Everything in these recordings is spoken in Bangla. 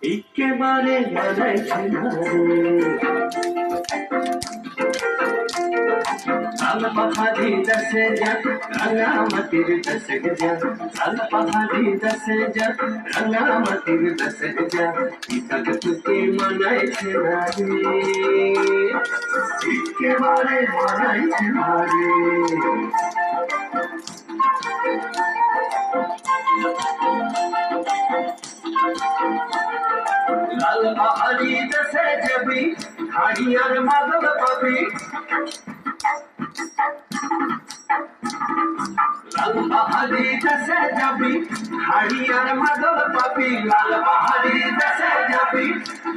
একেবারে মানাইছে না লাল পাহাড়ি দশে যা রাঙামাটির দশে যা লাল পাহাড়ি দশে যা রাঙামাটির দশে যা ইতাকে তোকে মানাইছে না রে একেবারে মানাইছে না রে লাল পাহাড়ি দশে যাবি হাড়িয়ার মাদল পাবি লাল পাহাড়ি দশে যাবি হাড়িয়ার মাদল পাবি লাল পাহাড়ি দশে যাবি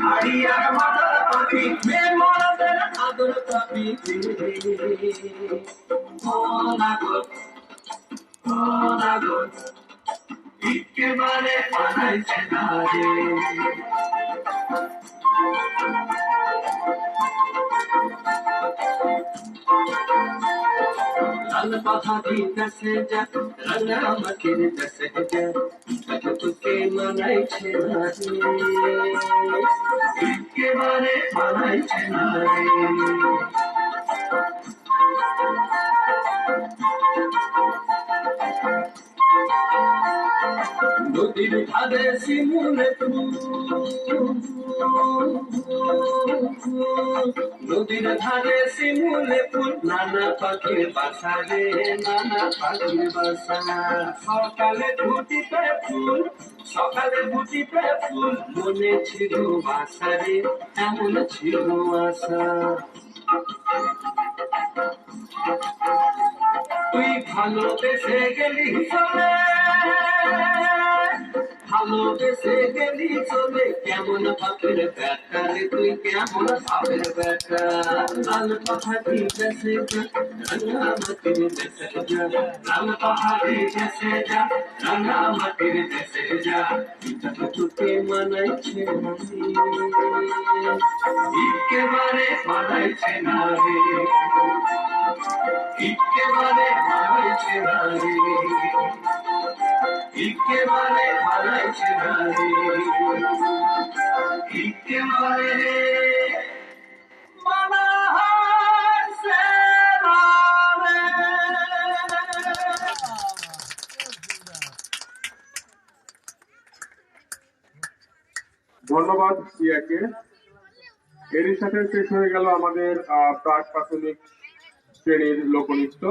হাড়িয়ার মাদল পাবি মে মরদের আদর পাবি ও নাগর একেবারে মানাইছে না রে লাল পাহাড়ি দশে যা রাঙামাটির দশে যা তোকে মানাইছে না রে একেবারে মানাইছে না রে নদীর ধারে শিমুলে ফুল নদীর ধারে শিমুলে ফুল নানা পাখির বাসা রে নানা পাখির বাসা সকালে ফুটিতে ফুল মনে ছিল বাসা রে এমন ছিল আশা তুই ভালোবেসে গেলি চলে কেমন পাখির ব্যাটা রে তুই কেমন পাখির ব্যাটা লাল পাহাড়ি দেশে যা রাঙামাটির দেশে যা লাল পাহাড়ি দেশে যা রাঙামাটির দেশে যা তোকে মানাইছে না একেবারে মানাইছে না রে একেবারে মানাইছে না রে একেবারে মানাইছে না রে একেবারে মানাইছে না রে। ধন্যবাদ সিয়াকে। এরই সাথে শেষ হয়ে গেল আমাদের প্রাক প্রাথমিক শ্রেণীর লোকনৃত্য।